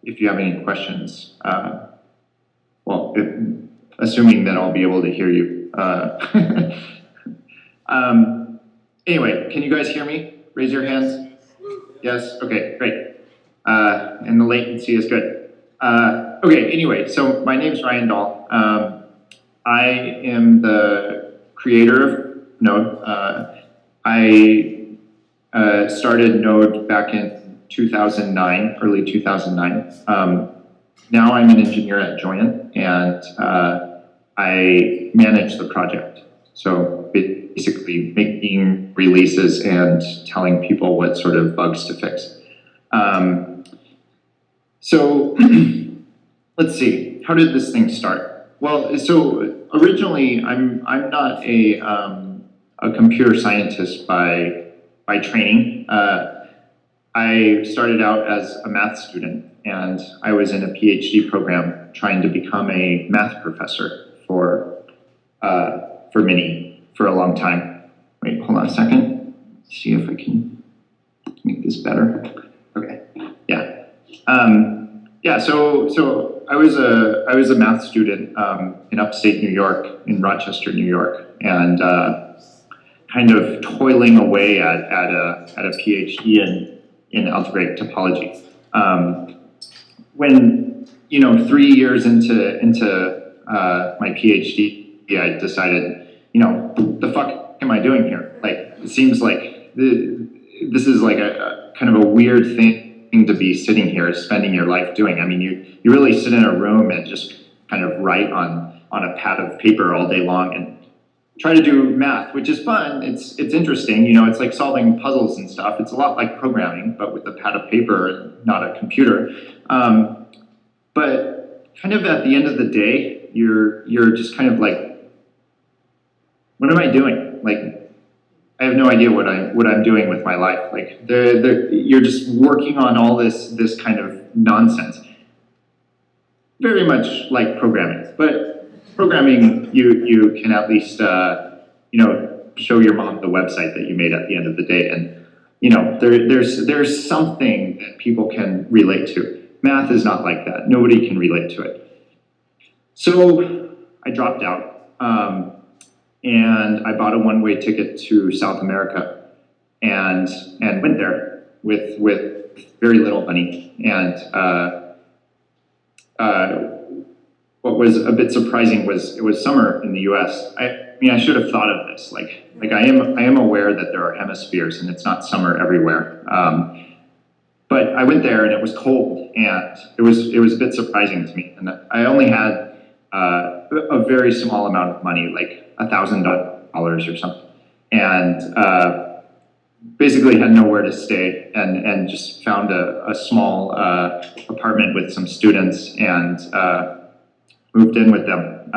if you have any questions, assuming that I'll be able to hear you. Anyway, can you guys hear me? Raise your hands. Yes? Okay, great. And the latency is good. Okay, anyway, so my name is Ryan Dahl. I am the creator of Node. I started Node back in 2009, early 2009. Now I'm an engineer at Joyent, and I manage the project. So basically making releases and telling people what sort of bugs to fix. So let's see, how did this thing start? Well, so originally I'm not a computer scientist by training. I started out as a math student, and I was in a PhD program trying to become a math professor for a long time. Wait, hold on a second. Let's see if I can make this better. Okay, yeah. Yeah, so I was a math student in upstate New York, in Rochester, New York, and kind of toiling away at a PhD in algebraic topology. When 3 years into my PhD, I decided, the fuck am I doing here? Like, it seems like this is like a kind of a weird thing to be sitting here, spending your life doing. I mean, you really sit in a room and just kind of write on a pad of paper all day long and try to do math, which is fun. It's interesting. It's like solving puzzles and stuff. It's a lot like programming, but with a pad of paper, not a computer. But kind of at the end of the day, you're just kind of like, what am I doing? Like, I have no idea what I'm doing with my life. Like, you're just working on all this kind of nonsense. Very much like programming, but programming, you can at least show your mom the website that you made at the end of the day, and there's something that people can relate to. Math is not like that. Nobody can relate to it. So I dropped out. And I bought a one-way ticket to South America and went there with very little money. And what was a bit surprising was it was summer in the US. I mean, I should have thought of this. Like I am aware that there are hemispheres and it's not summer everywhere. But I went there and it was cold, and it was a bit surprising to me. And I only had a very small amount of money, like $1,000 or something, and basically had nowhere to stay, and just found a small apartment with some students and moved in with them.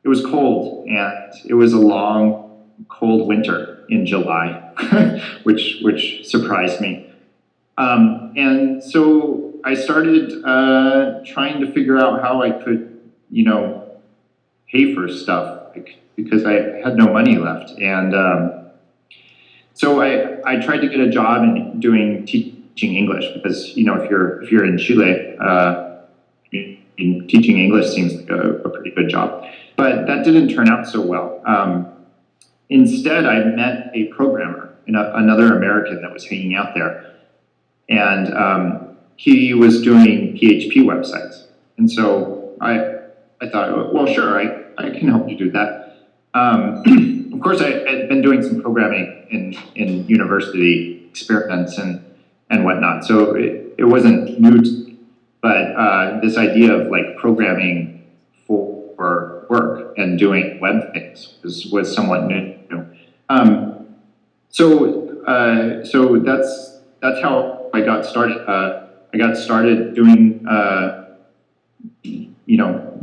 It was cold, and it was a long, cold winter in July, which surprised me. And so I started trying to figure out how I could, pay for stuff, because I had no money left. And so I tried to get a job in teaching English, because, if you're in Chile, teaching English seems like a pretty good job. But that didn't turn out so well. Instead, I met a programmer, another American that was hanging out there. And he was doing PHP websites. And so I thought, well, sure, I can help you do that. Of course, I had been doing some programming in university experiments and whatnot, so it wasn't new to me. But this idea of like programming for work and doing web things was somewhat new. So that's how I got started. I got started doing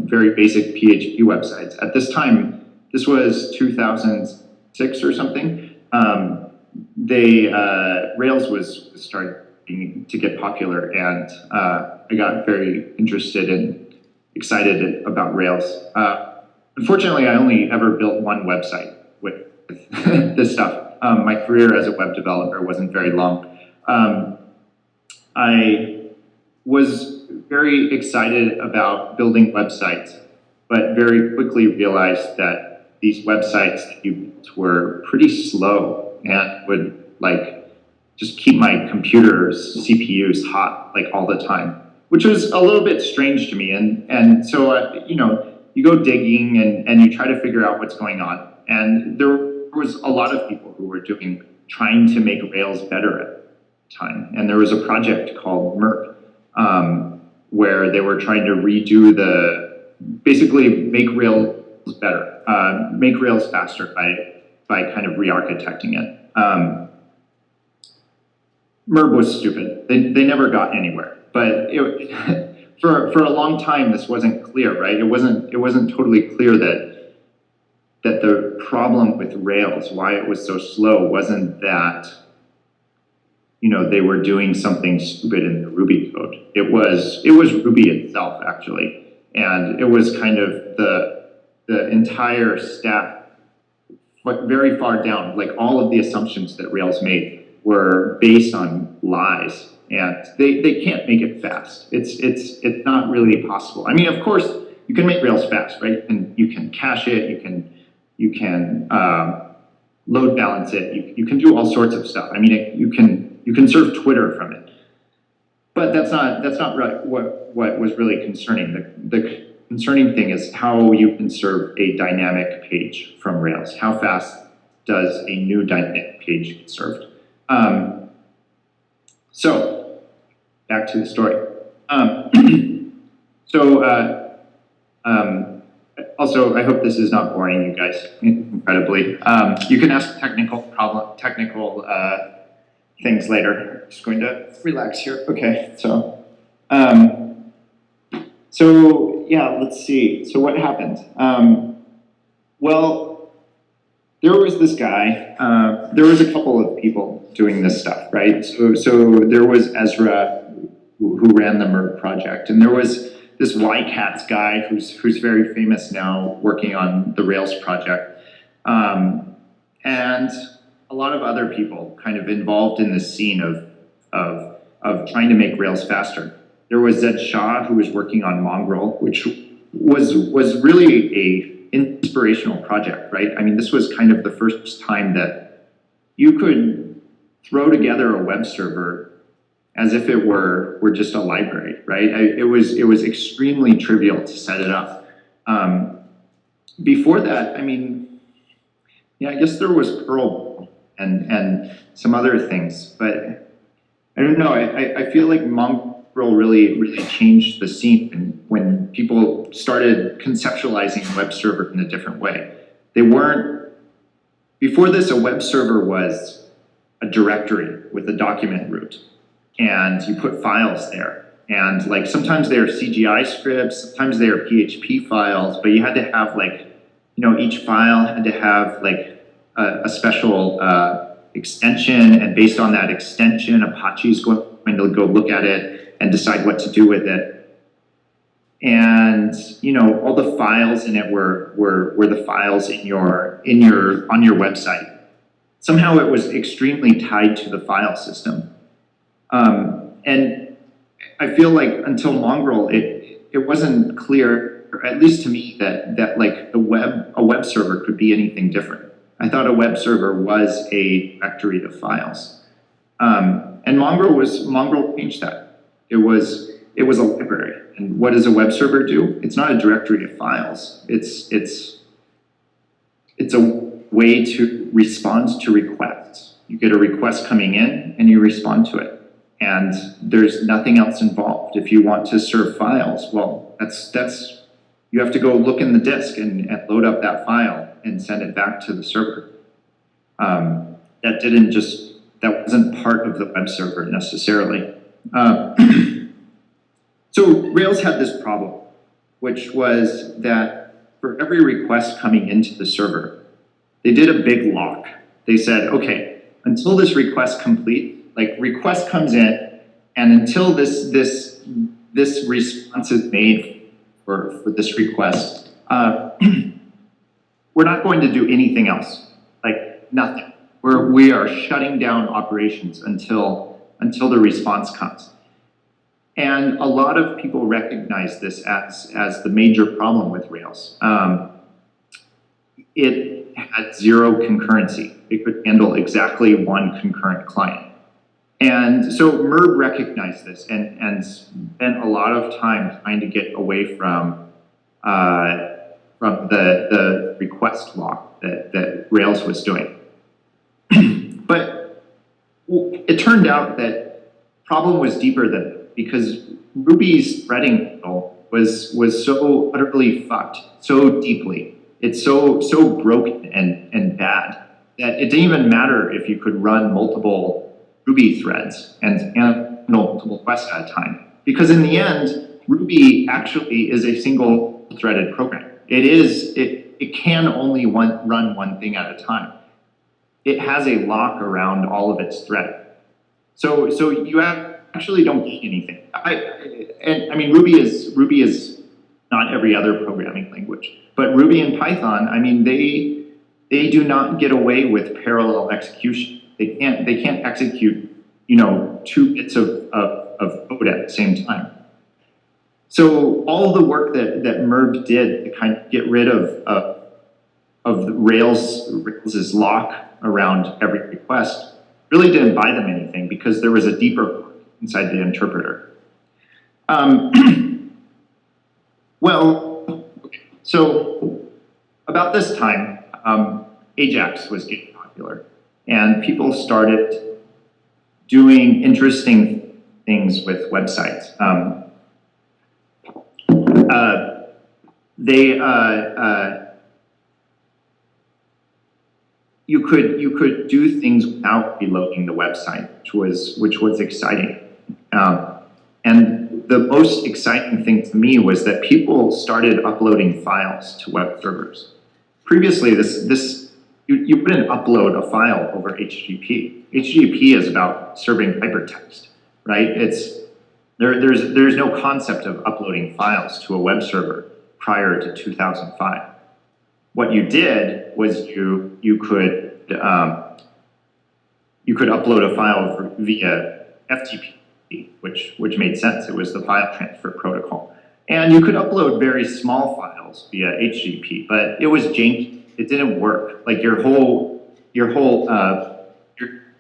very basic PHP websites. At this time, this was 2006 or something. Rails was starting to get popular, and I got very interested and excited about Rails. Unfortunately, I only ever built one website with this stuff. My career as a web developer wasn't very long. I was very excited about building websites, but very quickly realized that these websites that you built were pretty slow and would like just keep my computer's CPUs hot like all the time, which was a little bit strange to me. And so, you know, you go digging and you try to figure out what's going on. And there was a lot of people who were trying to make Rails better at the time. And there was a project called Merp, where they were trying to redo basically make Rails better, make Rails faster by kind of re-architecting it. Merb was stupid. They never got anywhere. But for a long time, this wasn't clear, right? It wasn't totally clear that the problem with Rails, why it was so slow, wasn't that, you know, they were doing something stupid in the Ruby code. It was Ruby itself, actually. And it was kind of the entire stack, but very far down, like all of the assumptions that Rails made were based on lies, and they can't make it fast. It's not really possible. I mean, of course, you can make Rails fast, right? And you can cache it, you can load balance it, you can do all sorts of stuff. I mean, you can serve Twitter from it. But that's not right, what was really concerning. The concerning thing is how you can serve a dynamic page from Rails. How fast does a new dynamic page get served? So back to the story. Also, I hope this is not boring you guys incredibly. You can ask technical things later. I'm just going to relax here. Okay, so yeah, let's see. So what happened? Well, there was this guy. There was a couple of people doing this stuff, right? So there was Ezra, who ran the Merb project, and there was this YCats guy who's very famous now, working on the Rails project, and a lot of other people kind of involved in this scene of trying to make Rails faster. There was Zed Shah, who was working on Mongrel, which was really a inspirational project, right? I mean, this was kind of the first time that you could throw together a web server as if it were just a library, right? It was extremely trivial to set it up. Before that, I mean, yeah, I guess there was Perl and some other things, but I don't know. I feel like Mongrel really changed the scene when people started conceptualizing web server in a different way. They weren't, before this, a web server was a directory with a document root, and you put files there. And like sometimes they're CGI scripts, sometimes they're PHP files, but you had to have like, you know, each file had to have like a special extension, and based on that extension, Apache's going to go look at it and decide what to do with it. And you know, all the files in it were the files on your website. Somehow it was extremely tied to the file system. And I feel like until Mongrel, it wasn't clear, or at least to me, that like a web server could be anything different. I thought a web server was a directory of files. And Mongrel changed that. It was a library. And what does a web server do? It's not a directory of files. It's a way to respond to requests. You get a request coming in and you respond to it. And there's nothing else involved. If you want to serve files, well, that's you have to go look in the disk and load up that file and send it back to the server. That wasn't part of the web server necessarily. So Rails had this problem, which was that for every request coming into the server, they did a big lock. They said, okay, until this request complete, like request comes in, and until this response is made for this request, we're not going to do anything else, like nothing. We are shutting down operations until the response comes. And a lot of people recognize this as the major problem with Rails. It had zero concurrency. It could handle exactly one concurrent client. And so MERB recognized this and spent a lot of time trying to get away from the request lock that Rails was doing. But it turned out that the problem was deeper than that, because Ruby's threading model was so utterly fucked, so deeply. It's so broken and bad that it didn't even matter if you could run multiple Ruby threads and multiple requests at a time. Because in the end, Ruby actually is a single threaded program. It can only run one thing at a time. It has a lock around all of its thread. So you actually don't get anything. I mean, Ruby is not every other programming language, but Ruby and Python, I mean, they do not get away with parallel execution. They can't execute, two bits of code at the same time. So all the work that MERB did to kind of get rid of Rails's lock around every request really didn't buy them anything, because there was a deeper work inside the interpreter. Well, so about this time, Ajax was getting popular, and people started doing interesting things with websites. You could do things without reloading the website, which was exciting. And the most exciting thing to me was that people started uploading files to web servers. Previously, you wouldn't upload a file over HTTP. HTTP is about serving hypertext, right? There's no concept of uploading files to a web server prior to 2005. What you did was you could upload a file via FTP, which made sense. It was the file transfer protocol, and you could upload very small files via HTTP, but it was janky. It didn't work. Like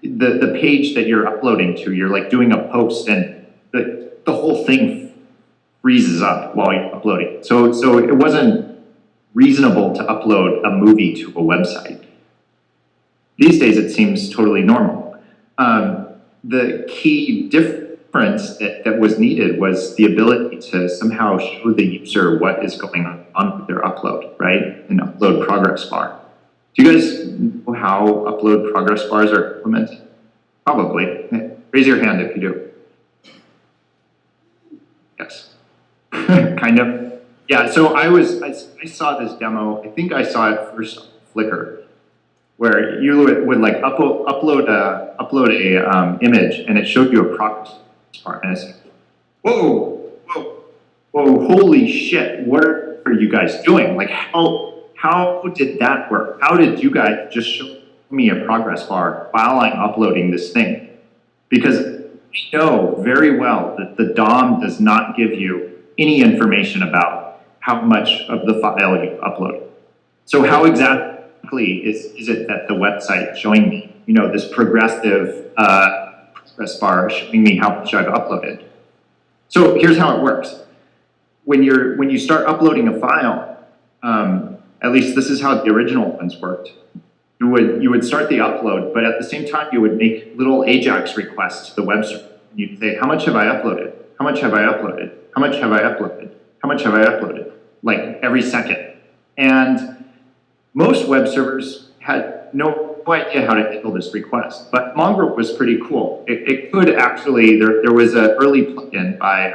the page that you're uploading to, you're like doing a post, and the whole thing freezes up while you're uploading. So it wasn't reasonable to upload a movie to a website. These days, it seems totally normal. The key difference that was needed was the ability to somehow show the user what is going on with their upload, right? An upload progress bar. Do you guys know how upload progress bars are implemented? Probably. Raise your hand if you do. Yes. Kind of. Yeah, so I saw this demo. I think I saw it first on Flickr, where you would like upload a image, and it showed you a progress bar, and it's like, whoa, holy shit! What are you guys doing? Like, how did that work? How did you guys just show me a progress bar while I'm uploading this thing? Because we know very well that the DOM does not give you any information about how much of the file you upload. So how exactly is it that the website showing me, this progressive progress bar showing me how much I've uploaded? So here's how it works. When you start uploading a file, at least this is how the original ones worked. You would start the upload, but at the same time you would make little AJAX requests to the web server. You'd say, how much have I uploaded? How much have I uploaded? How much have I uploaded? How much have I uploaded? Like every second. And most web servers had no idea how to handle this request, but Mongrel was pretty cool. It could actually, there was an early plugin by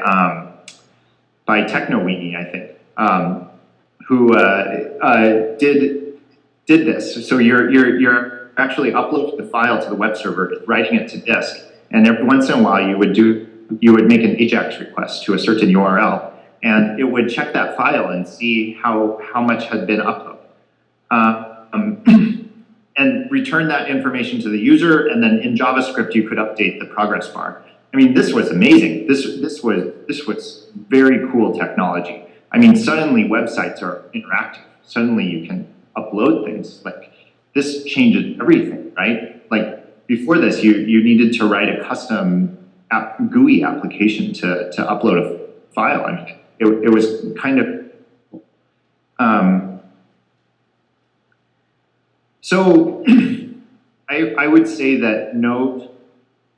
Technoweenie, I think, who did this. So you're actually uploading the file to the web server, writing it to disk, and every once in a while you would make an AJAX request to a certain URL, and it would check that file and see how much had been uploaded, and return that information to the user. And then in JavaScript you could update the progress bar. I mean, this was amazing. This was very cool technology. I mean, suddenly websites are interactive. Suddenly you can upload things. Like, this changes everything, right? Like, before this, you needed to write a custom GUI application to upload a file. I mean, it was kind of so I would say that Node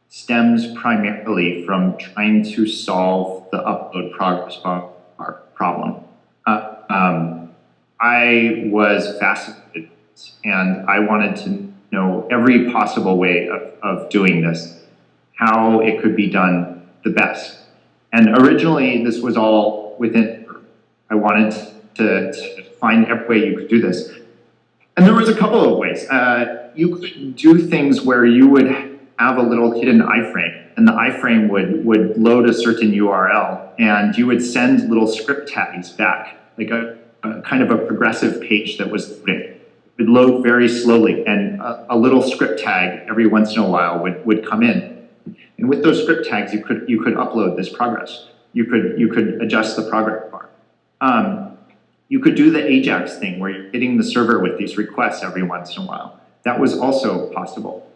stems primarily from trying to solve the upload progress bar problem. I was fascinated and I wanted to know every possible way of doing this, how it could be done the best. And originally this was all within, I wanted to find every way you could do this. And there was a couple of ways. You could do things where you would have a little hidden iframe, and the iframe would load a certain URL, and you would send little script tags back, like a kind of a progressive page that was loading. It would load very slowly, and a little script tag every once in a while would come in. And with those script tags, you could upload this progress. You could adjust the progress bar. You could do the AJAX thing where you're hitting the server with these requests every once in a while. That was also possible.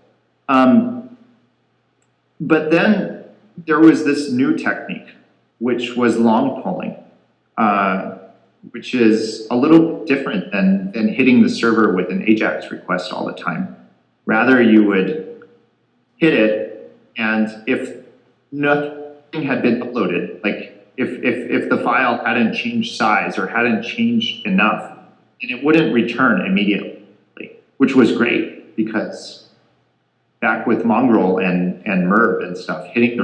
But then there was this new technique, which was long polling, which is a little different than hitting the server with an AJAX request all the time. Rather, you would hit it, and if nothing had been uploaded, like if the file hadn't changed size or hadn't changed enough, then it wouldn't return immediately, which was great because back with Mongrel and Merb and stuff, hitting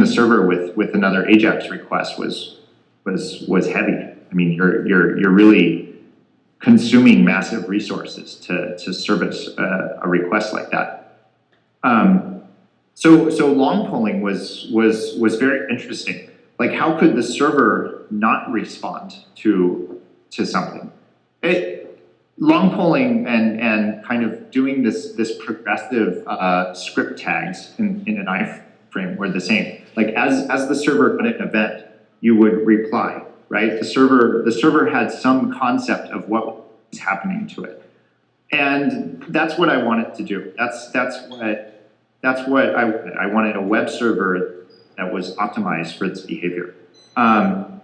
the server with another AJAX request was heavy. I mean, you're really consuming massive resources to service a request like that. So long polling was very interesting. Like, how could the server not respond to something? Long polling and kind of doing this progressive script tags in an iframe were the same. Like, as the server got an event, you would reply, right? The server had some concept of what was happening to it, and that's what I wanted to do. That's what I wanted, a web server that was optimized for its behavior. And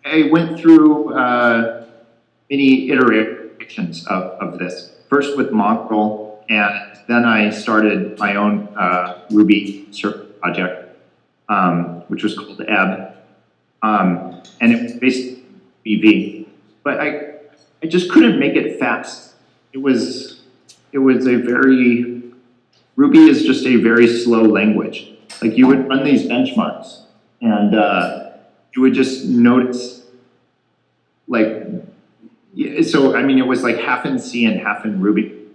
I went through many iterations of this. First with Mongrel, and then I started my own Ruby server project, which was called Ebb. And it was basically BV. But I just couldn't make it fast. It was a very, Ruby is just a very slow language. Like, you would run these benchmarks, and you would just notice, like, so I mean, it was like half in C and half in Ruby.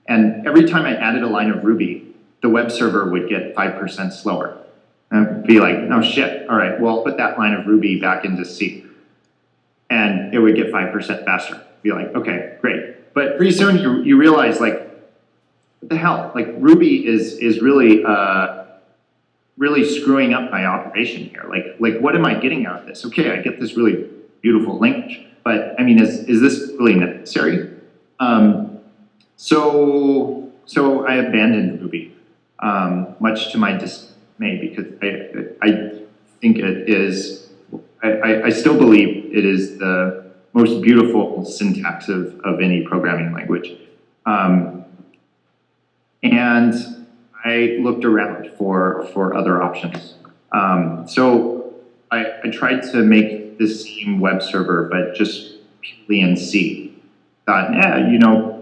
And every time I added a line of Ruby, the web server would get 5% slower. And I'd be like, no shit, all right, well, put that line of Ruby back into C. And it would get 5% faster. Be like, okay, great. But pretty soon you realize, like, what the hell? Like, Ruby is really really screwing up my operation here. Like, what am I getting out of this? Okay, I get this really beautiful language, but I mean, is this really necessary? So I abandoned Ruby, much to my dismay, because I think it is, I still believe it is the most beautiful syntax of any programming language. And I looked around for other options. So I tried to make the same web server, but just purely in C. Thought,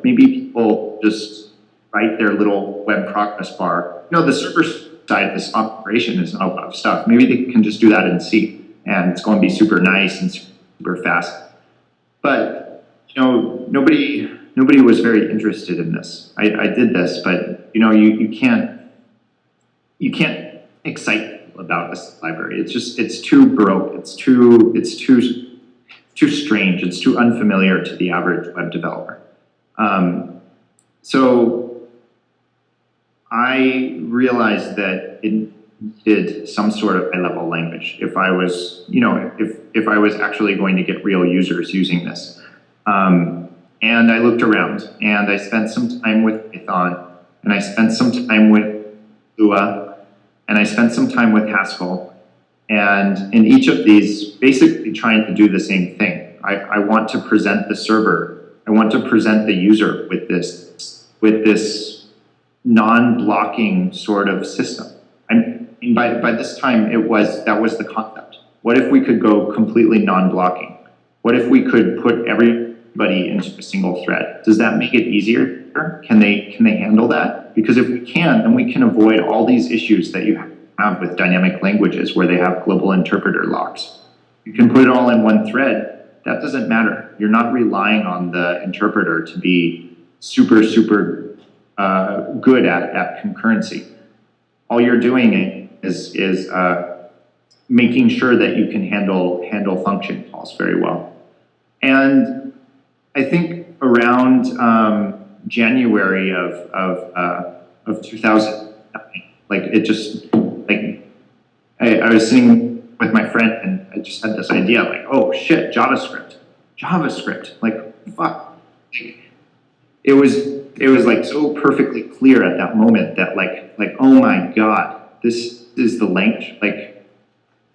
maybe people just write their little web progress bar. The server side of this operation is a lot of stuff. Maybe they can just do that in C, and it's going to be super nice and super fast. But nobody was very interested in this. I did this, but you can't excite people about this library. It's too baroque. It's too strange. It's too unfamiliar to the average web developer. So I realized that it needed some sort of high-level language if I was, if I was actually going to get real users using this. And I looked around, and I spent some time with Python, and I spent some time with Lua, and I spent some time with Haskell. And in each of these, basically trying to do the same thing. I want to present the server. I want to present the user with this non-blocking sort of system. And by this time, that was the concept. What if we could go completely non-blocking? What if we could put everybody into a single thread? Does that make it easier? Can they handle that? Because if we can, then we can avoid all these issues that you have with dynamic languages where they have global interpreter locks. You can put it all in one thread. That doesn't matter. You're not relying on the interpreter to be super good at concurrency. All you're doing is making sure that you can handle function calls very well. And I think around January of 2009, like it just I was sitting with my friend and I just had this idea like, oh shit, JavaScript, like fuck. It was like so perfectly clear at that moment that like oh my god, this is the language. Like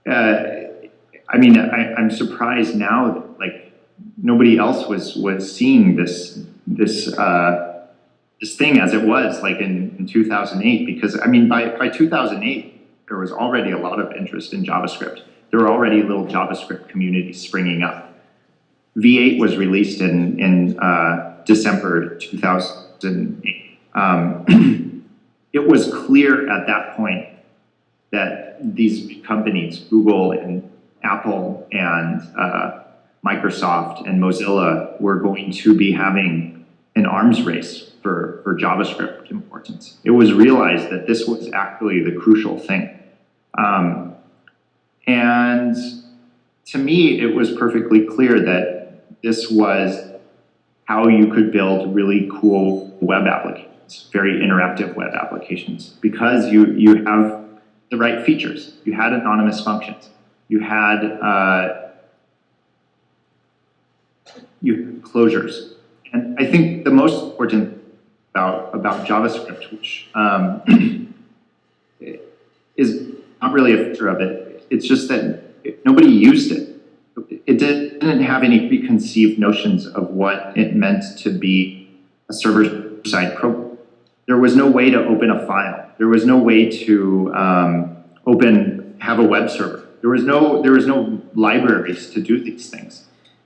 I mean I'm surprised now that like nobody else was seeing this thing as it was like in 2008, because I mean by 2008 there was already a lot of interest in JavaScript. There were already little JavaScript communities springing up. V8 was released in December 2008. It was clear at that point that these companies, Google and Apple and Microsoft and Mozilla, were going to be having an arms race for JavaScript importance. It was realized that this was actually the crucial thing. And to me, it was perfectly clear that this was how you could build really cool web applications, very interactive web applications, because you have the right features. You had anonymous functions. You had closures. And I think the most important about JavaScript, which is not really a feature of it, it's just that nobody used it. It didn't have any preconceived notions of what it meant to be a server-side program. There was no way to open a file. There was no way to have a web server. There was no libraries to do these things.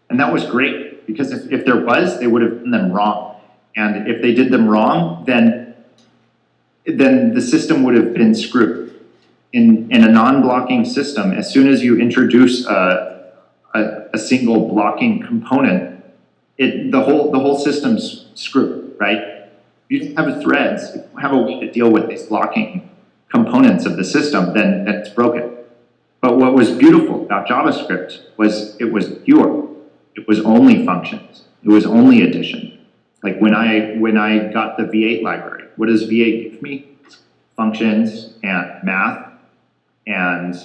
And that was great, because if there was, they would have done them wrong. And if they did them wrong, then the system would have been screwed. In a non-blocking system, as soon as you introduce a single blocking component, the whole system's screwed, right? You don't have threads, you don't have a way to deal with these blocking components of the system, then it's broken. But what was beautiful about JavaScript was it was pure. It was only functions. It was only addition. Like when I got the V8 library, what does V8 give me? Functions and math and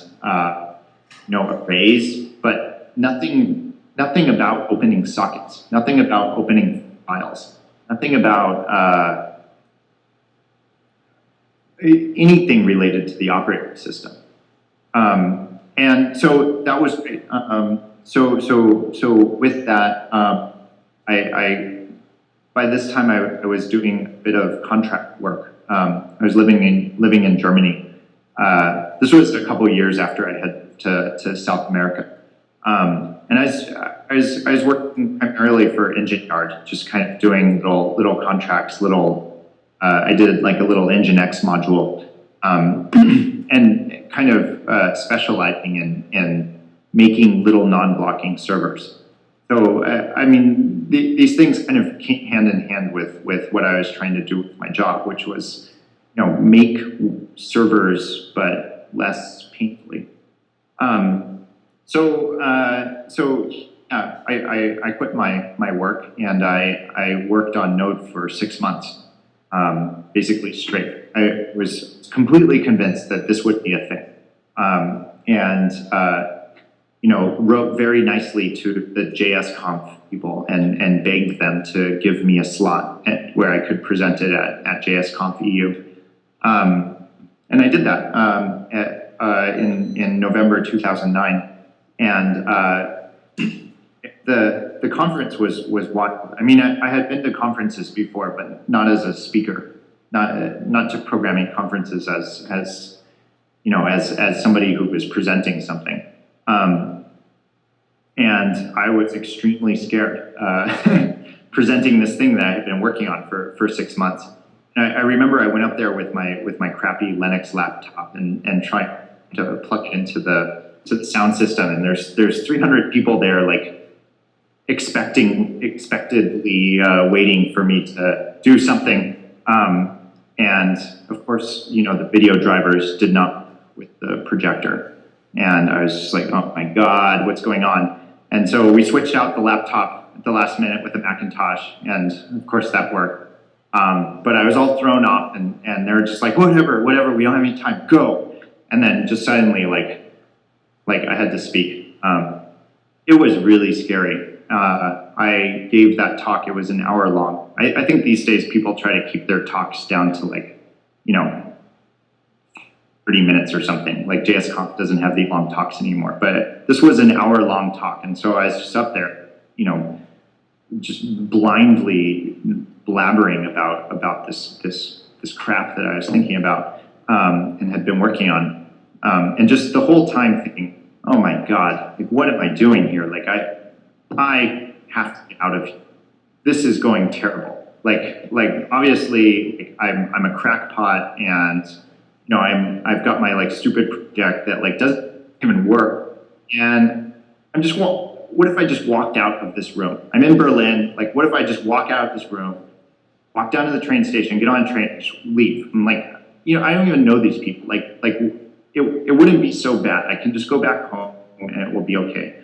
arrays, but nothing about opening sockets, nothing about opening files, nothing about anything related to the operating system. And so that was great. So with that, I by this time I was doing a bit of contract work. I was living in Germany. This was a couple of years after I had to South America. And I was working primarily for Engineard, just kind of doing little contracts, I did like a little Nginx module, and kind of specializing in making little non-blocking servers. So, I mean, these things kind of came hand in hand with what I was trying to do with my job, which was, make servers, but less painfully. I quit my work, and I worked on Node for 6 months, basically straight. I was completely convinced that this would be a thing. Wrote very nicely to the JSConf people and begged them to give me a slot where I could present it at JSConf EU. And I did that in November 2009. And the conference was wild. I mean, I had been to conferences before, but not as a speaker, not to programming conferences as somebody who was presenting something. And I was extremely scared presenting this thing that I had been working on for 6 months. And I remember I went up there with my crappy Linux laptop and tried to plug it into the sound system. And there's 300 people there, like expectedly waiting for me to do something. And of course, the video drivers did not with the projector. And I was just like, oh my God, what's going on? And so we switched out the laptop at the last minute with a Macintosh, and of course that worked. But I was all thrown off, and they were just like, whatever, we don't have any time, go. And then just suddenly, like I had to speak. It was really scary. I gave that talk, it was an hour long. I think these days people try to keep their talks down to 30 minutes or something. Like JSConf doesn't have the long talks anymore, but this was an hour-long talk. And so I was just up there, just blindly blabbering about this crap that I was thinking about and had been working on. And just the whole time thinking, oh my God, like, what am I doing here? Like I have to get out of here. This is going terrible. Like obviously I'm a crackpot, and I've got my stupid project that doesn't even work, and I'm just what if I just walked out of this room? I'm in Berlin. Like, what if I just walk out of this room, walk down to the train station, get on a train, and just leave? I'm like, I don't even know these people. It wouldn't be so bad. I can just go back home and it will be okay.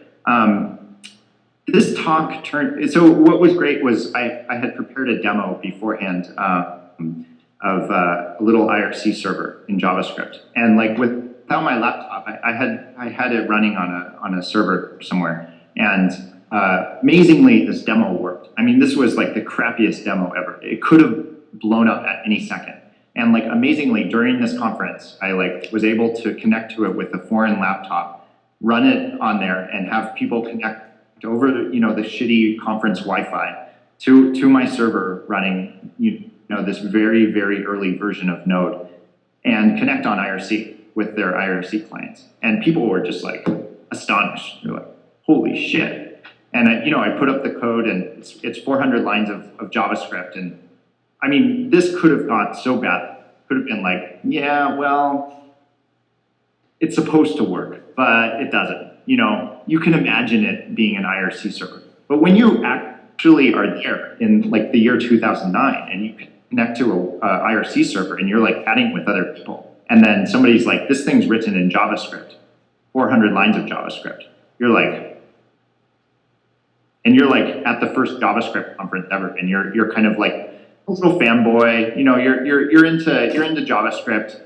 This talk so what was great was I had prepared a demo beforehand of a little IRC server in JavaScript. And without my laptop, I had it running on a server somewhere. And amazingly, this demo worked. I mean, this was the crappiest demo ever. It could have blown up at any second. And amazingly, during this conference, I was able to connect to it with a foreign laptop, run it on there, and have people connect over the shitty conference Wi-Fi to my server running this very, very early version of Node, and connect on IRC with their IRC clients. And people were just astonished. They're like, holy shit. And I put up the code, and it's 400 lines of JavaScript. And I mean, this could have gone so bad. Could have been yeah, well, it's supposed to work, but it doesn't. You can imagine it being an IRC server. But when you actually are there in the year 2009, and you can connect to a IRC server, and you're chatting with other people, and then somebody's like, this thing's written in JavaScript, 400 lines of JavaScript. You're at the first JavaScript conference ever, and you're kind of a little fanboy. You're into JavaScript,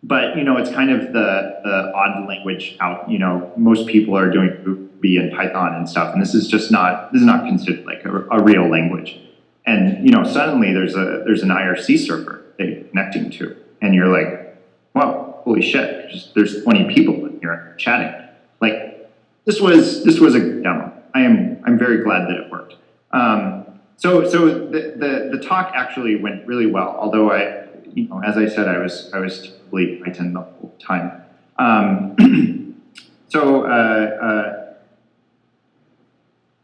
but it's kind of the odd language out. Most people are doing Ruby and Python and stuff, and this is not considered a real language. And suddenly there's an IRC server that you're connecting to, and you're like, wow, holy shit! There's 20 people in here chatting. This was a good demo. I'm very glad that it worked. So the talk actually went really well, although as I said, I was terribly frightened the whole time.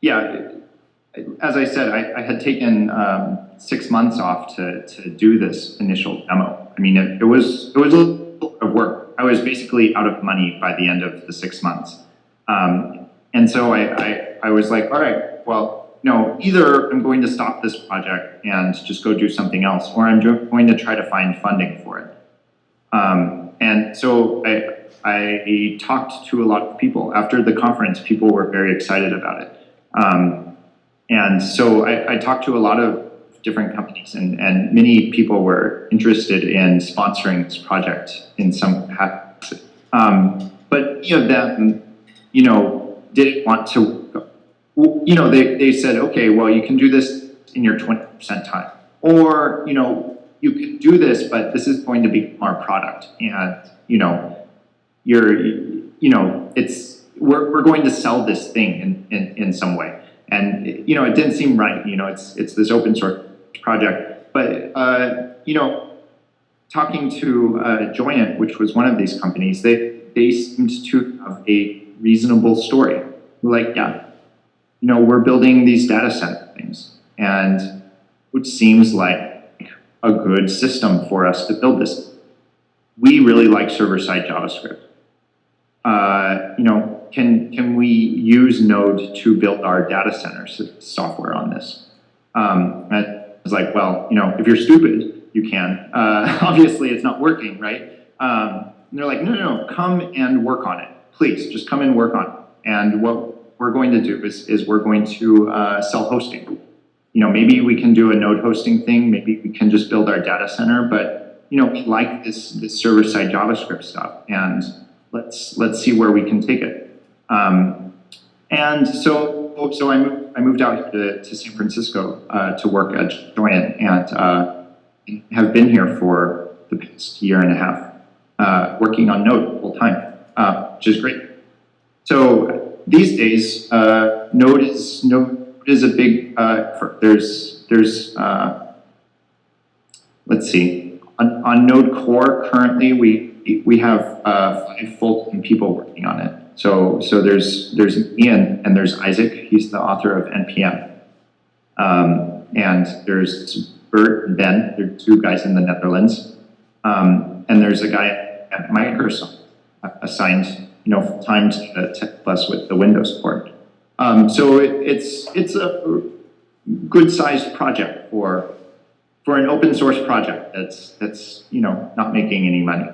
Yeah. As I said, I had taken 6 months off to do this initial demo. I mean, it was a little of work. I was basically out of money by the end of the 6 months. And so I was like, all right, well, either I'm going to stop this project and just go do something else, or I'm going to try to find funding for it. And so I talked to a lot of people. After the conference, people were very excited about it. And so I talked to a lot of different companies, and many people were interested in sponsoring this project in some capacity. But many of them, didn't want to, they said, okay, well, you can do this in your 20% time, or, you can do this, but this is going to be our product, and, we're going to sell this thing in some way. And, it didn't seem right, it's this open source project. But, talking to Joyent, which was one of these companies, they seemed to have a reasonable story. Like, yeah, we're building these data center things, and which seems like a good system for us to build this. We really like server-side JavaScript. Can we use Node to build our data center software on this? I was like, well, if you're stupid, you can. Obviously, it's not working, right? And they're like, no, come and work on it. Please, just come and work on it. And what we're going to do is we're going to sell hosting. Maybe we can do a node hosting thing. Maybe we can just build our data center. But we like this server-side JavaScript stuff, and let's see where we can take it. And so I moved out to San Francisco to work at Joyent, and have been here for the past year and a half, working on Node full time, which is great. So these days, Node is a big. Let's see. On Node Core currently, we have 5 full-time people working on it. So there's Ian and there's Isaac. He's the author of NPM. And there's Bert and Ben. They're 2 guys in the Netherlands. And there's a guy at Microsoft assigned, full-time to help us with the Windows port. So it's a good-sized project for an open source project that's not making any money.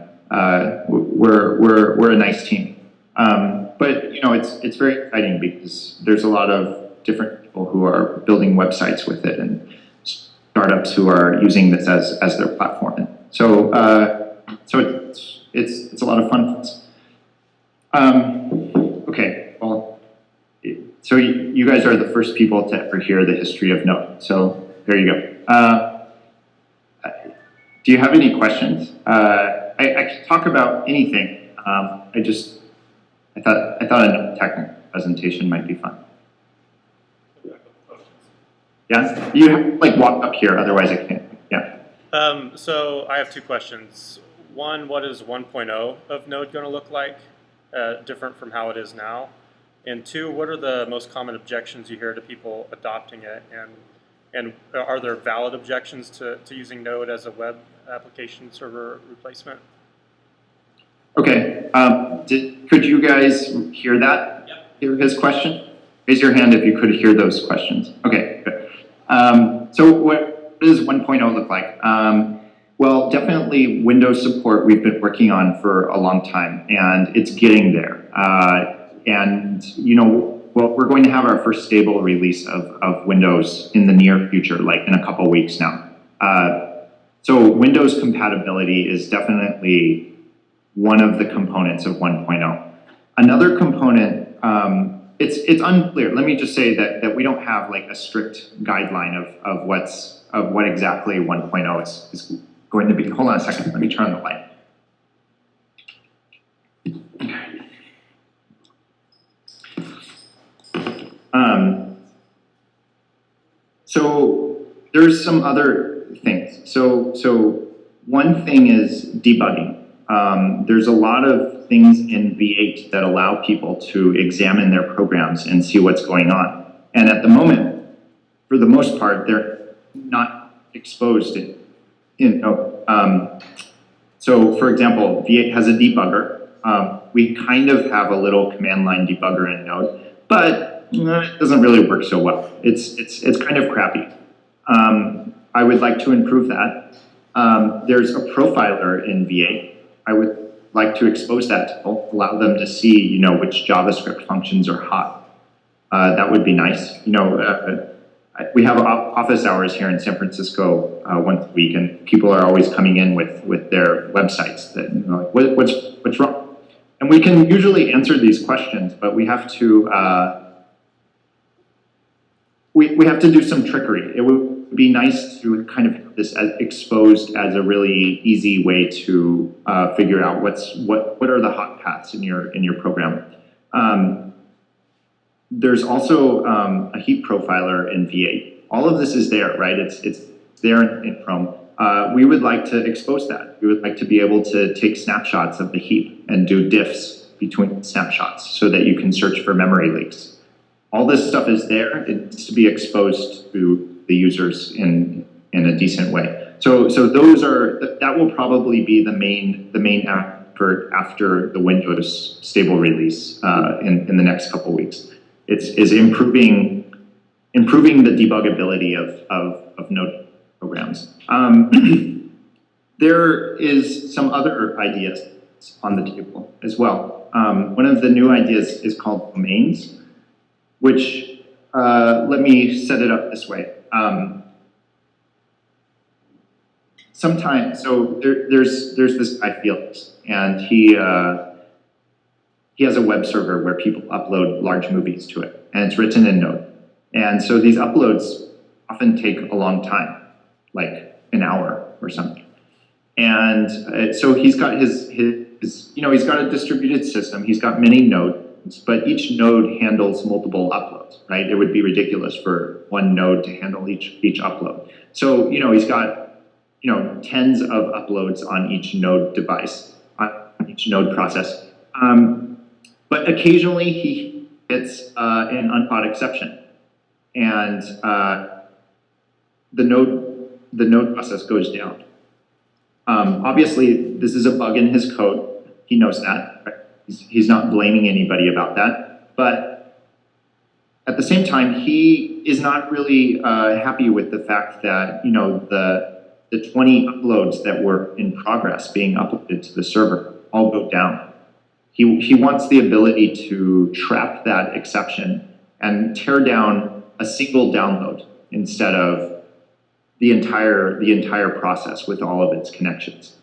We're a nice team. But it's very exciting because there's a lot of different people who are building websites with it, and startups who are using this as their platform. So it's a lot of fun for us. Okay, well, so you guys are the first people to ever hear the history of Node. So there you go. Do you have any questions? I can talk about anything. I thought a technical presentation might be fun. Yeah, you have to walk up here, otherwise I can't. Yeah. So I have 2 questions. One, what is 1.0 of Node going to look like, different from how it is now? And 2, what are the most common objections you hear to people adopting it? And are there valid objections to using Node as a web application server replacement? Okay. Could you guys hear that? Yep. Hear his question? Raise your hand if you could hear those questions. Okay, good. So what does 1.0 look like? Well, definitely Windows support we've been working on for a long time, and it's getting there. And we're going to have our first stable release of Windows in the near future, like in a couple weeks now. So Windows compatibility is definitely one of the components of 1.0. Another component, it's unclear. Let me just say that we don't have a strict guideline of what exactly 1.0 is going to be. Hold on a second. Let me turn on the light. So there's some other things. So one thing is debugging. There's a lot of things in V8 that allow people to examine their programs and see what's going on. And at the moment, for the most part, they're not exposed. So for example, V8 has a debugger. We kind of have a little command line debugger in Node, but it doesn't really work so well. It's kind of crappy. I would like to improve that. There's a profiler in V8. I would like to expose that to people, allow them to see, which JavaScript functions are hot. That would be nice. we have office hours here in San Francisco once a week, and people are always coming in with their websites that, you know, like, what's wrong? And we can usually answer these questions, but we have to we have to do some trickery. It would be nice to kind of have this exposed as a really easy way to figure out what are the hot paths in your program. There's also a heap profiler in V8. All of this is there, right? It's there in Chrome. We would like to expose that. We would like to be able to take snapshots of the heap and do diffs between snapshots so that you can search for memory leaks. All this stuff is there. It needs to be exposed to the users in a decent way. So that will probably be the main effort after the Windows stable release in the next couple weeks. Is improving the debuggability of Node programs. There is some other ideas on the table as well. One of the new ideas is called domains, which let me set it up this way. Sometimes, so there's this guy Felix, and he has a web server where people upload large movies to it, and it's written in Node. And so these uploads often take a long time, like an hour or something. And so he's got his you know, he's got a distributed system. He's got many nodes, but each node handles multiple uploads, right? It would be ridiculous for one node to handle each upload. So, you know, he's got, you know, tens of uploads on each node device, on each node process. But occasionally he hits an unpod exception, and the node process goes down. Obviously, this is a bug in his code. He knows that. Right? He's not blaming anybody about that. But at the same time, he is not really happy with the fact that, you know, the 20 uploads that were in progress being uploaded to the server all go down. He wants the ability to trap that exception and tear down a single download instead of the entire process with all of its connections.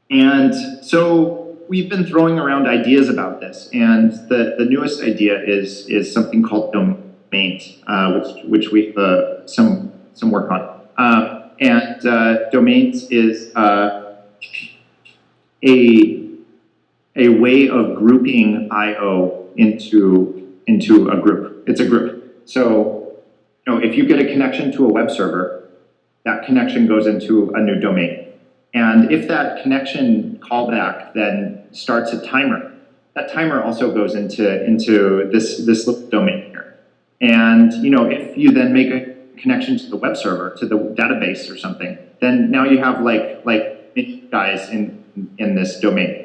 And so we've been throwing around ideas about this, and the newest idea is something called domains, which we've some work on. And domains is a way of grouping I/O into a group. It's a group. So, you know, if you get a connection to a web server, that connection goes into a new domain. And if that connection callback then starts a timer, that timer also goes into this little domain here. And, you know, if you then make a connection to the web server, to the database or something, then now you have like many guys in this domain.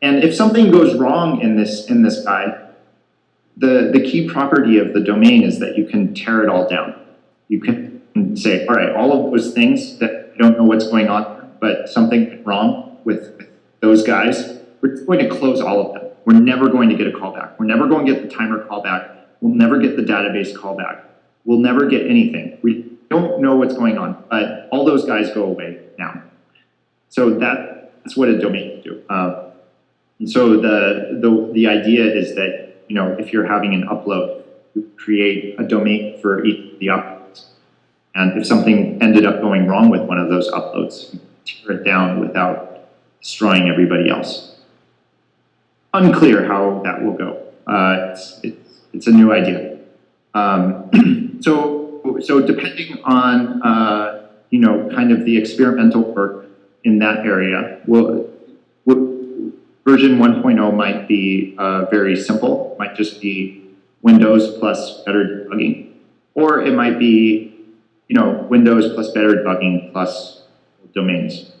And if something goes wrong in this guy, the key property of the domain is that you can tear it all down. You can say, all right, all of those things that I don't know what's going on, but something went wrong with those guys, we're going to close all of them. We're never going to get a callback. We're never going to get the timer callback. We'll never get the database callback. We'll never get anything. We don't know what's going on, but all those guys go away now. So that's what a domain can do. And so the idea is that, you know, if you're having an upload, you create a domain for each of the uploads. And if something ended up going wrong with one of those uploads, you tear it down without destroying everybody else. Unclear how that will go. It's a new idea. So depending on you know, kind of the experimental work in that area, version 1.0 might be very simple. Might just be Windows plus better debugging, or it might be, you know, Windows plus better debugging plus domains.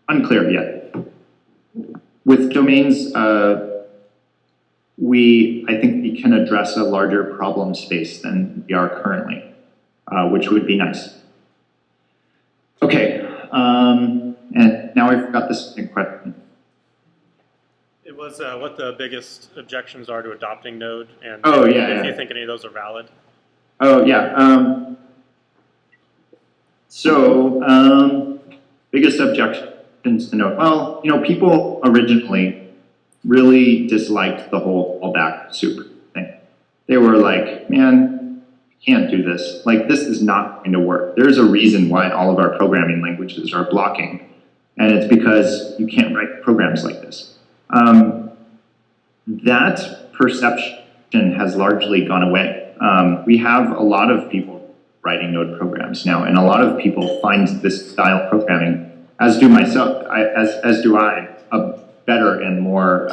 Unclear yet. With domains, I think we can address a larger problem space than we are currently, which would be nice. Okay, and now I've got this question. was what the biggest objections are to adopting Node, and Oh, if yeah. you think any of those are valid. Oh, yeah. Biggest objections to Node. Well, people originally really disliked the whole fallback soup thing. They were like, man, you can't do this. Like, this is not going to work. There's a reason why all of our programming languages are blocking, and it's because you can't write programs like this. That perception has largely gone away. We have a lot of people writing Node programs now, and a lot of people find this style of programming, as do myself, as do I, a better and more,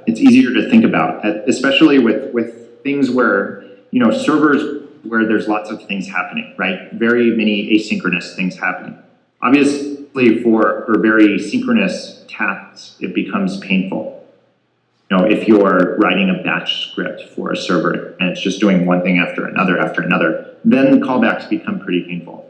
it's easier to think about, especially with things where, servers where there's lots of things happening, right? Very many asynchronous things happening. Obviously, for very synchronous tasks, it becomes painful. If you're writing a batch script for a server and it's just doing one thing after another, then callbacks become pretty painful.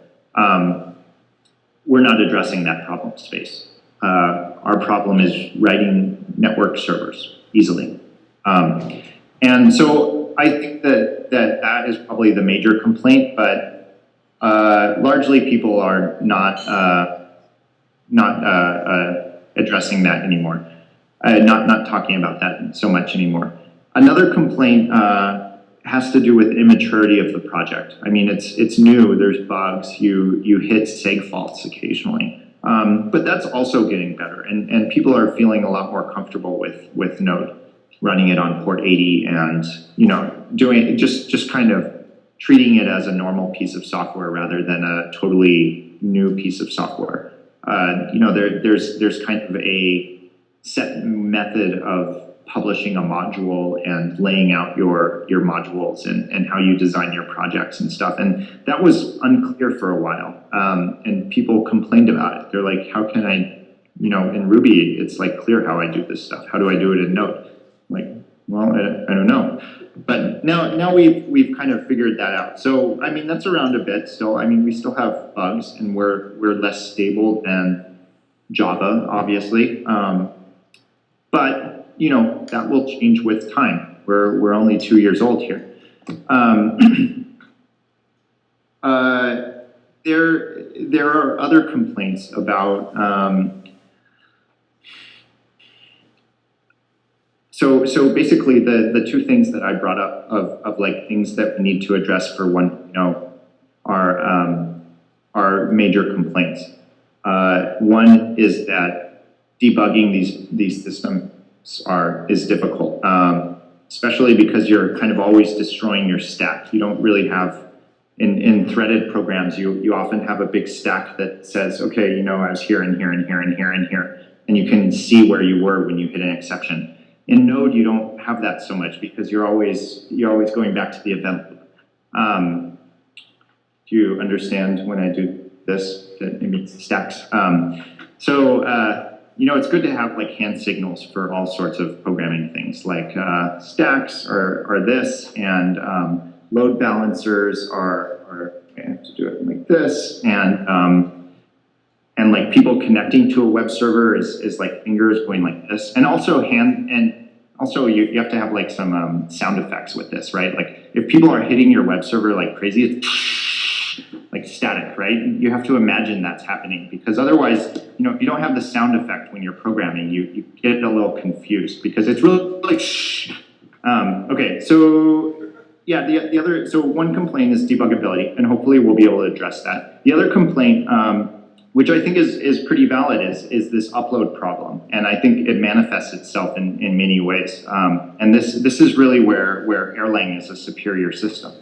We're not addressing that problem space. Our problem is writing network servers easily. And so I think that is probably the major complaint, but largely people are not addressing that anymore. Not talking about that so much anymore. Another complaint has to do with immaturity of the project. I mean, it's new. There's bugs. You hit seg faults occasionally, but that's also getting better. And people are feeling a lot more comfortable with Node, running it on port 80, and doing just kind of treating it as a normal piece of software rather than a totally new piece of software. There's kind of a set method of publishing a module and laying out your modules and how you design your projects and stuff. And that was unclear for a while. And people complained about it. They're like, how can I, in Ruby, it's like clear how I do this stuff. How do I do it in Node? Like, well, I don't know. But now we've kind of figured that out. So, I mean, that's around a bit still. I mean, we still have bugs and we're less stable than Java, obviously. But that will change with time. We're only 2 years old here. There are other complaints about. So basically, the two things that I brought up of like things that we need to address for 1.0 are major complaints. One is that debugging these systems is difficult, especially because you're kind of always destroying your stack. You don't really have, in threaded programs, you often have a big stack that says, okay, I was here and here and here and here and here, and you can see where you were when you hit an exception. In Node, you don't have that so much because you're always going back to the event loop. Do you understand when I do this? It means stacks. It's good to have like hand signals for all sorts of programming things, like stacks are this, and load balancers are I have to do it like this, and like people connecting to a web server is like fingers going like this, and also you have to have like some sound effects with this, right? Like if people are hitting your web server like crazy, it's like static, right? You have to imagine that's happening, because otherwise, if you don't have the sound effect when you're programming, you get a little confused because it's really like okay, so yeah, so one complaint is debuggability, and hopefully we'll be able to address that. The other complaint, which I think is pretty valid, is this upload problem, and I think it manifests itself in many ways. And this is really where Erlang is a superior system.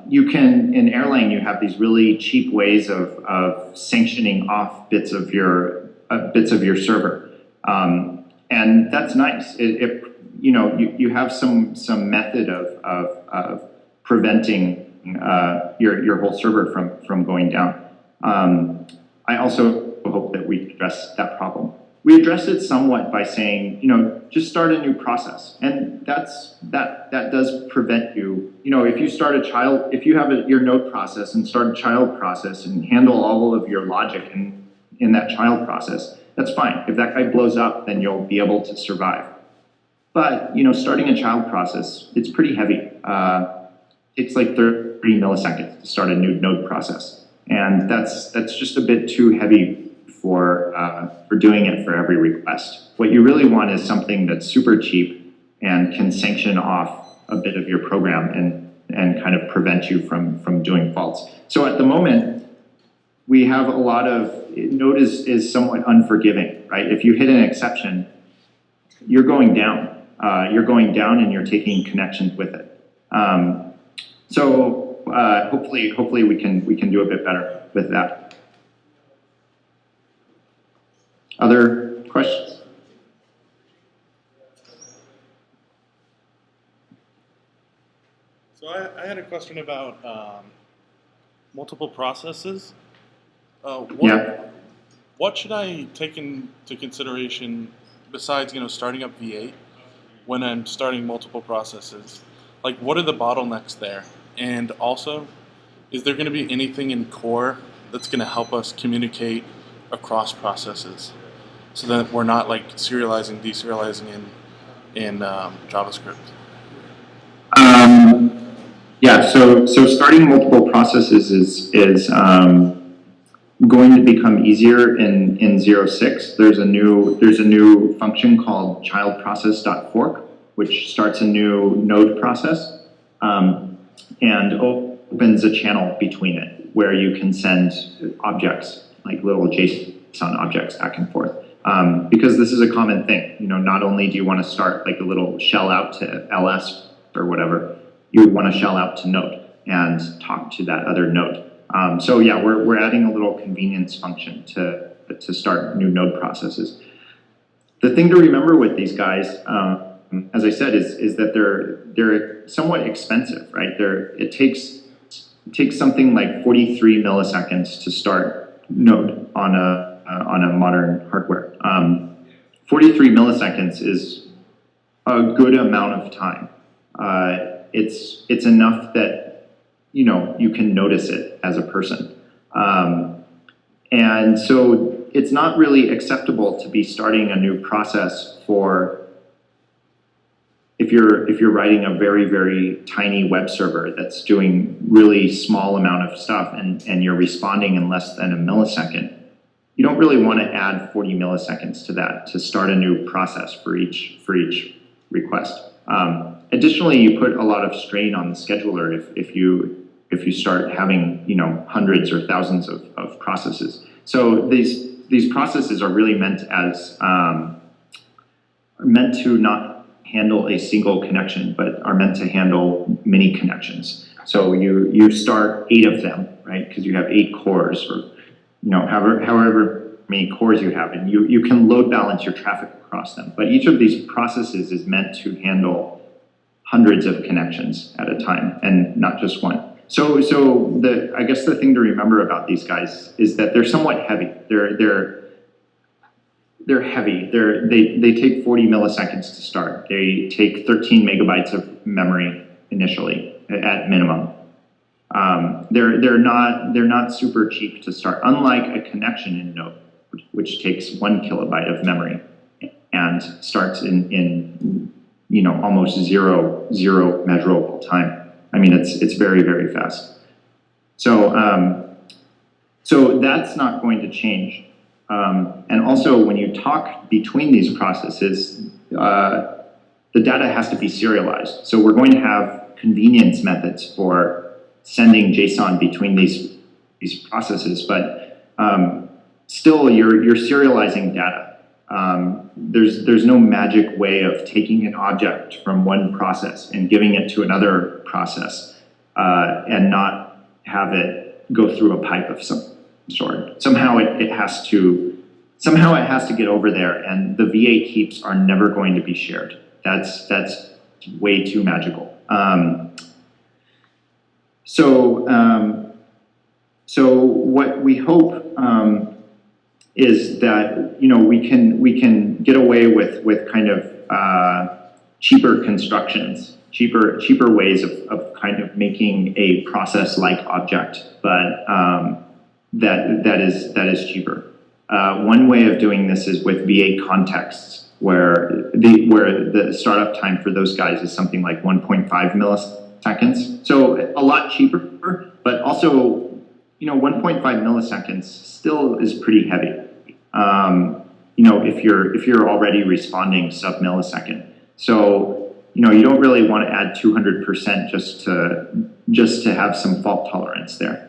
You can, in Erlang, you have these really cheap ways of sanctioning off bits of your server, and that's nice. You have some method of preventing your whole server from going down. I also hope that we address that problem. We addressed it somewhat by saying, just start a new process, and that does prevent you. If you have your node process and start a child process and handle all of your logic in that child process, That's fine. If that guy blows up, then you'll be able to survive. But, starting a child process, it's pretty heavy. It's like 30 milliseconds to start a new node process. And that's just a bit too heavy for doing it for every request. What you really want is something that's super cheap and can sanction off a bit of your program and kind of prevent you from doing faults. So at the moment, we have a lot of, Node is somewhat unforgiving, right? If you hit an exception, you're going down. You're going down and you're taking connections with it. So hopefully we can do a bit better with that. Other questions? So I had a question about multiple processes. What should I take into consideration besides starting up V8 when I'm starting multiple processes? Like, what are the bottlenecks there? And also, is there going to be anything in core that's going to help us communicate across processes so that we're not like serializing, deserializing in JavaScript? Yeah, so starting multiple processes is going to become easier in 0.6. There's a new function called childProcess.fork, which starts a new node process and opens a channel between it where you can send objects, like little JSON objects, back and forth. Because this is a common thing. Not only do you want to start like a little shell out to ls or whatever, you want to shell out to node and talk to that other node. So yeah, we're adding a little convenience function to start new node processes. The thing to remember with these guys, as I said, is that they're somewhat expensive, right? It takes something like 43 milliseconds to start node on a modern hardware. 43 milliseconds is a good amount of time. It's enough that you can notice it as a person. And so it's not really acceptable to be starting a new process for if you're writing a very, very tiny web server that's doing really small amount of stuff and you're responding in less than a millisecond. You don't really want to add 40 milliseconds to that to start a new process for each request. Additionally, you put a lot of strain on the scheduler if you start having hundreds or thousands of processes. So these processes are really meant to not handle a single connection, but are meant to handle many connections. So you start 8 of them, right? Because you have 8 cores, or however many cores you have, and you can load balance your traffic across them. But each of these processes is meant to handle hundreds of connections at a time, and not just one. So I guess the thing to remember about these guys is that they're somewhat heavy. They're heavy. They take 40 milliseconds to start. They take 13 megabytes of memory initially at minimum. They're not super cheap to start. Unlike a connection in Node, which takes 1 kilobyte of memory and starts in almost zero measurable time. I mean, it's very, very fast. So that's not going to change. And also, when you talk between these processes, the data has to be serialized. So we're going to have convenience methods for sending JSON between these processes, but still, you're serializing data. There's no magic way of taking an object from one process and giving it to another process and not have it go through a pipe of some sort. Somehow it has to get over there, and the V8 heaps are never going to be shared. That's way too magical. So what we hope is that we can get away with kind of cheaper constructions, cheaper ways of kind of making a process like object, but that is cheaper. One way of doing this is with V8 contexts, where the startup time for those guys is something like 1.5 milliseconds. So a lot cheaper, but also, 1.5 milliseconds still is pretty heavy. If you're already responding sub-millisecond. So, you don't really want to add 200% just to have some fault tolerance there.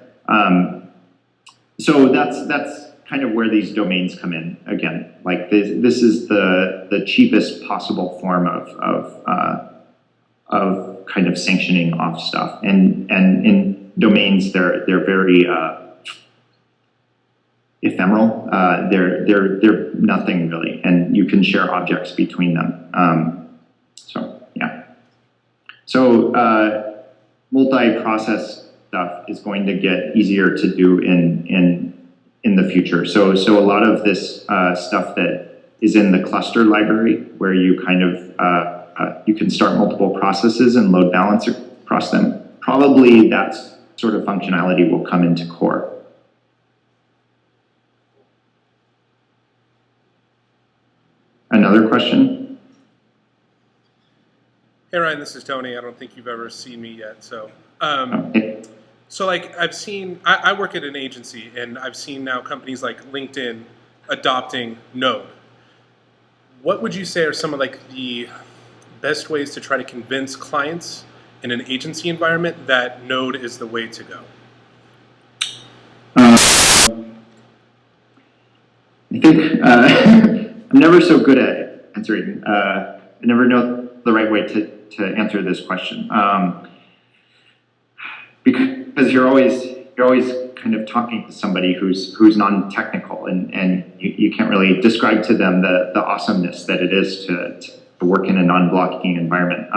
So that's kind of where these domains come in again. Like this is the cheapest possible form of kind of sanctioning off stuff. And in domains, they're very ephemeral. They're nothing really, and you can share objects between them. So yeah. So multi-process stuff is going to get easier to do in the future. So a lot of this stuff that is in the cluster library, where you kind of you can start multiple processes and load balance across them. Probably that sort of functionality will come into core. Another question? Hey Ryan, this is Tony. I don't think you've ever seen me yet. So, Okay. so like I've seen, I work at an agency, and I've seen now companies like LinkedIn adopting Node. What would you say are some of like the best ways to try to convince clients in an agency environment that Node is the way to go? I think I'm never so good at answering. I never know the right way to answer this question, because you're always kind of talking to somebody who's non-technical, and you can't really describe to them the awesomeness that it is to work in a non-blocking environment.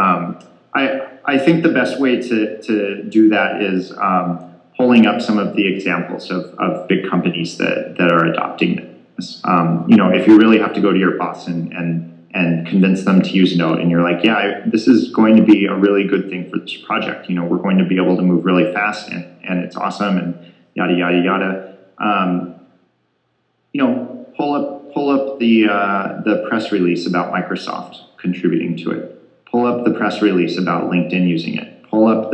I think the best way to do that is pulling up some of the examples of big companies that are adopting this. If you really have to go to your boss and convince them to use Node, and you're like, yeah, this is going to be a really good thing for this project. We're going to be able to move really fast, and it's awesome, and yada yada yada. Pull up the press release about Microsoft contributing to it. Pull up the press release about LinkedIn using it. Pull up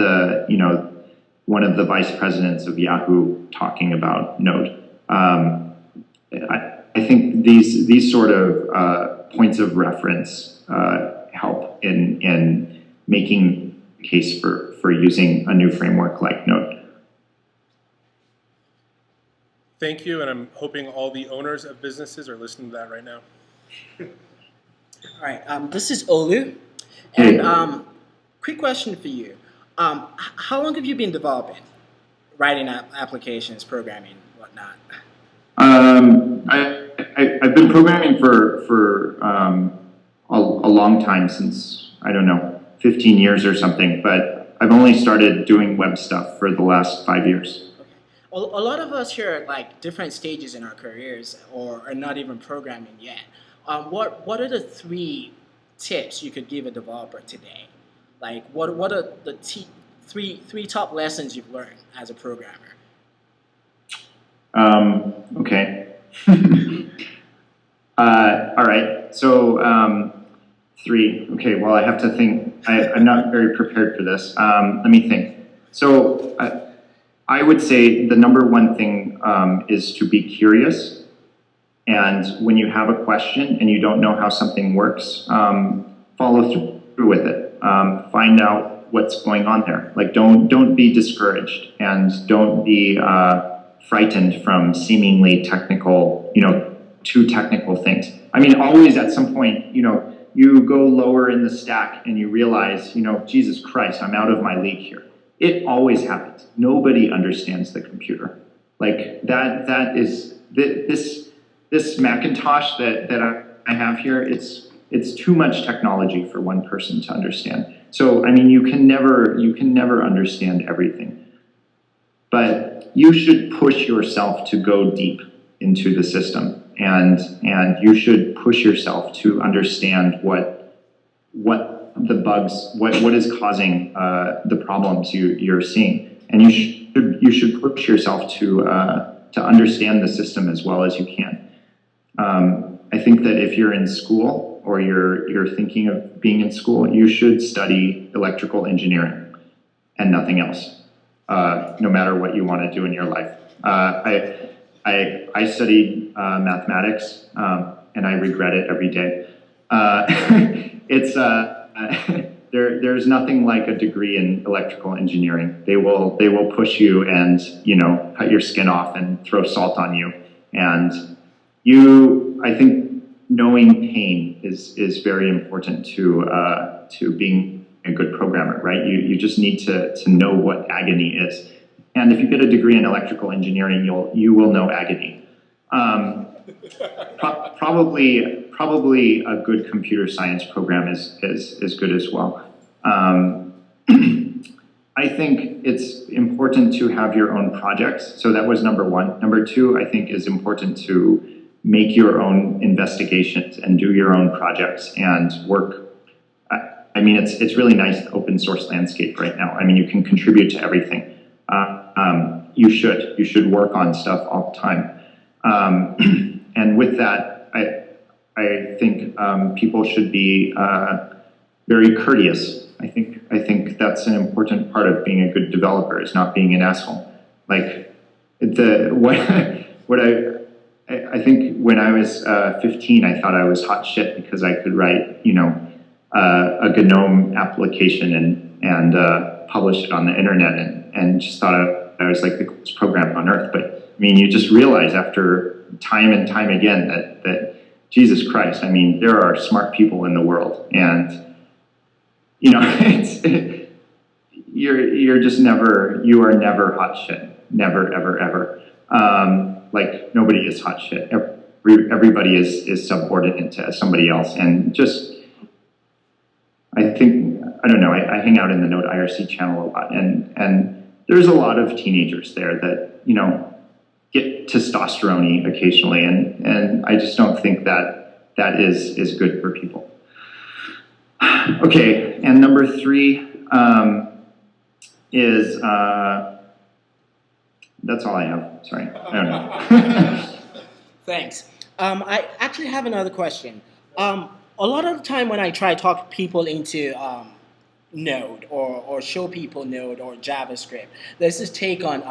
one of the vice presidents of Yahoo talking about Node. I think these sort of points of reference help in making a case for using a new framework like Node. Thank you, and I'm hoping all the owners of businesses are listening to that right now. All right, this is Olu, Hey. and quick question for you. How long have you been developing, writing applications, programming, whatnot? I've been programming for a long time, since, I don't know, 15 years or something, but I've only started doing web stuff for the last 5 years. Okay. A lot of us here are at like different stages in our careers, or are not even programming yet. What are the 3 tips you could give a developer today? Like, what are the three top lessons you've learned as a programmer? Okay. All right. So 3. Okay. Well, I have to think. I'm not very prepared for this. Let me think. So I would say the number one thing is to be curious. And when you have a question and you don't know how something works, follow through with it. Find out what's going on there. Like, don't be discouraged, and don't be frightened from seemingly technical, too technical things. I mean, always at some point, you go lower in the stack and you realize, Jesus Christ, I'm out of my league here. It always happens. Nobody understands the computer. Like that is this Macintosh that I have here. It's too much technology for one person to understand. So I mean, you can never understand everything. But you should push yourself to go deep into the system, and you should push yourself to understand what the bugs, what is causing the problems you're seeing, and you should push yourself to understand the system as well as you can. I think that if you're in school or you're thinking of being in school, you should study electrical engineering and nothing else, no matter what you want to do in your life. I studied mathematics, and I regret it every day. It's there's nothing like a degree in electrical engineering. They will push you and cut your skin off and throw salt on you. And I think knowing pain is very important to being a good programmer, right? You just need to know what agony is. And if you get a degree in electrical engineering, you will know agony. Probably a good computer science program is good as well. I think it's important to have your own projects. So that was number one. Number two, I think, is important to make your own investigations and do your own projects and work. I mean, it's really nice, the open source landscape right now. I mean, you can contribute to everything. You should work on stuff all the time. And with that, I think people should be very courteous. I think that's an important part of being a good developer, is not being an asshole. Like what I think when I was 15, I thought I was hot shit because I could write a GNOME application and publish it on the internet and just thought I was like the coolest programmer on earth. But I mean, you just realize after time and time again that Jesus Christ, I mean, there are smart people in the world, and you are never hot shit, never ever ever. Like nobody is hot shit. Everybody is subordinate to somebody else, and just I don't know. I hang out in the Node IRC channel a lot, and there's a lot of teenagers there that get testosterone-y occasionally, and I just don't think that is good for people. Okay, and number three is that's all I have. Sorry, I don't know. Thanks. I actually have another question. A lot of the time when I try to talk people into Node or show people Node or JavaScript, there's this take on,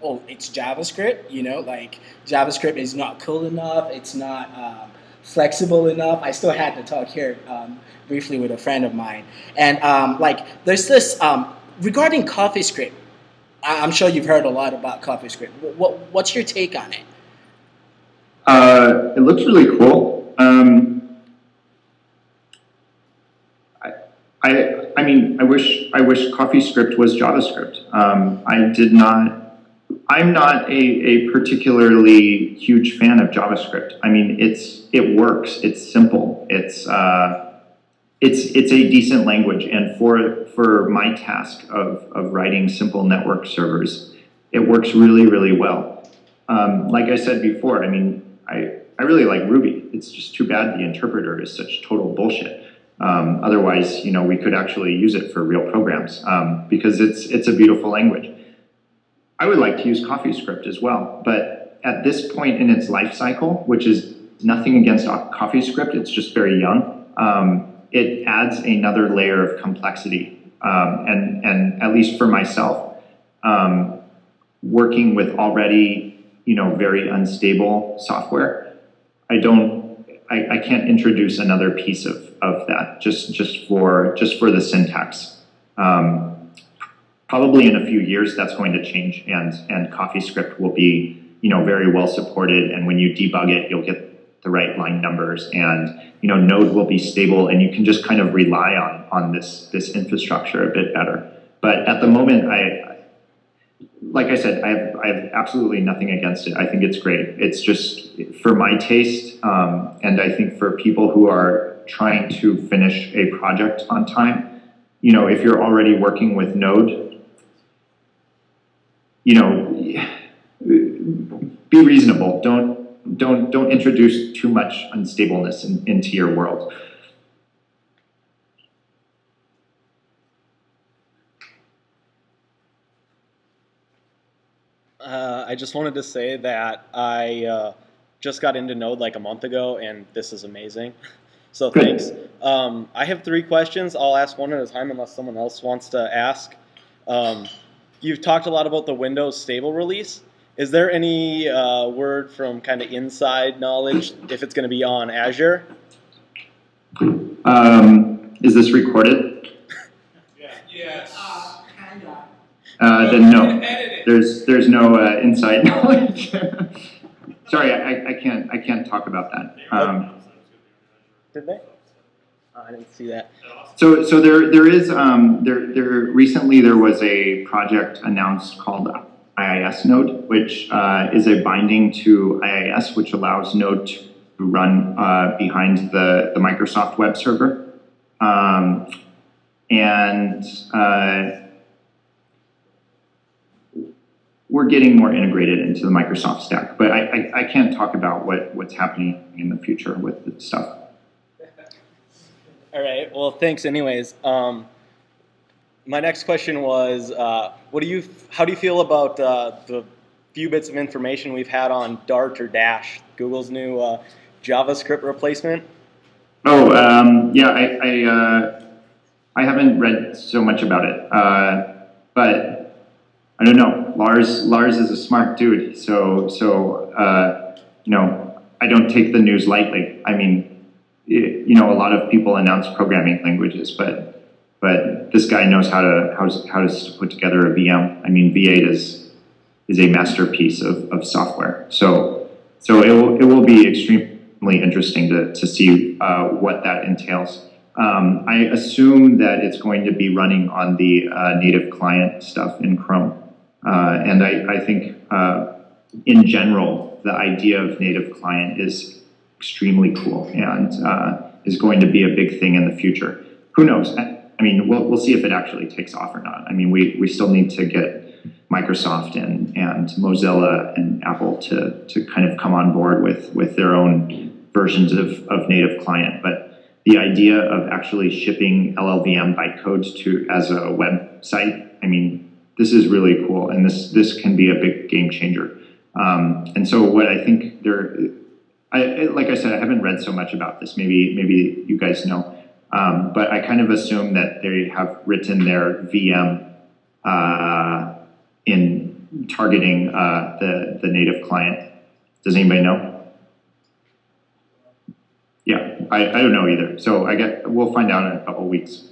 oh, it's JavaScript, like JavaScript is not cool enough, it's not flexible enough. I still had to talk here briefly with a friend of mine. And there's this, regarding CoffeeScript, I'm sure you've heard a lot about CoffeeScript. What's your take on it? It looks really cool. I mean, I wish CoffeeScript was JavaScript. I'm not a particularly huge fan of JavaScript. I mean, it works. It's simple. It's a decent language, and for my task of writing simple network servers, it works really, really well. Like I said before, I mean, I really like Ruby. It's just too bad the interpreter is such total bullshit. Otherwise, we could actually use it for real programs because it's a beautiful language. I would like to use CoffeeScript as well, but at this point in its life cycle, which is nothing against CoffeeScript, it's just very young, it adds another layer of complexity. And at least for myself, working with already, very unstable software, I can't introduce another piece of that just for the syntax. Probably in a few years that's going to change, and CoffeeScript will be very well supported, and when you debug it, you'll get the right line numbers, and Node will be stable, and you can just kind of rely on this infrastructure a bit better. But at the moment, like I said, I have absolutely nothing against it. I think it's great. It's just for my taste, and I think for people who are trying to finish a project on time, if you're already working with Node, be reasonable. Don't introduce too much unstableness into your world. I just wanted to say that I just got into Node like a month ago, and this is amazing. So Good. thanks. I have 3 questions. I'll ask one at a time unless someone else wants to ask. You've talked a lot about the Windows stable release. Is there any word from kind of inside knowledge if it's going to be on Azure? Is this recorded? Yes. Then no. There's no inside knowledge. Sorry, I can't talk about that. Did they? I didn't see that. So there is recently there was a project announced called IIS Node, which is a binding to IIS, which allows Node to run behind the Microsoft web server, and we're getting more integrated into the Microsoft stack. But I can't talk about what's happening in the future with the stuff. All right. Well, thanks. Anyways, my next question was, how do you feel about the few bits of information we've had on Dart or Dash, Google's new JavaScript replacement? Oh, yeah. I haven't read so much about it, but I don't know. Lars is a smart dude, so you know, I don't take the news lightly. I mean, you know, a lot of people announce programming languages, but this guy knows how to put together a VM. I mean, V8 is a masterpiece of software. So it will be extremely interesting to see what that entails. I assume that it's going to be running on the native client stuff in Chrome, and I think in general the idea of native client is extremely cool and is going to be a big thing in the future. Who knows? I mean, we'll see if it actually takes off or not. I mean, we still need to get Microsoft and Mozilla and Apple to kind of come on board with their own versions of native client. But the idea of actually shipping LLVM bytecode as a website, I mean, this is really cool, and this can be a big game changer. And so what I think like I said, I haven't read so much about this. Maybe you guys know, but I kind of assume that they have written their VM in targeting the native client. Does anybody know? Yeah, I don't know either. So we'll find out in a couple weeks.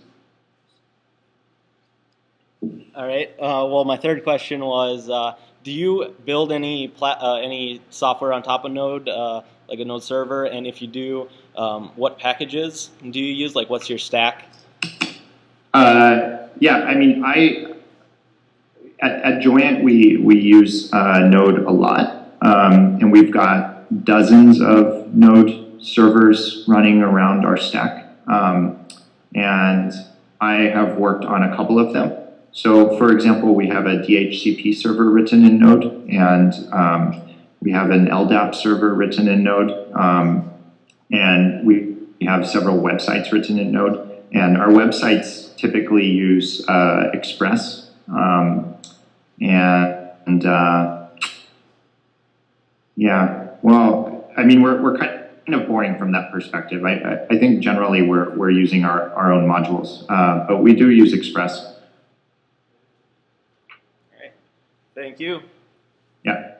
All right. Well, my third question was, do you build any software on top of Node, like a Node server? And if you do, what packages do you use? Like, what's your stack? Yeah, I mean, at Joyent we use Node a lot, and we've got dozens of Node servers running around our stack, and I have worked on a couple of them. So, for example, we have a DHCP server written in Node, and we have an LDAP server written in Node, and we have several websites written in Node. And our websites typically use Express, yeah. Well, I mean, we're kind of boring from that perspective. I think generally we're using our own modules, but we do use Express. Thank you. Yeah.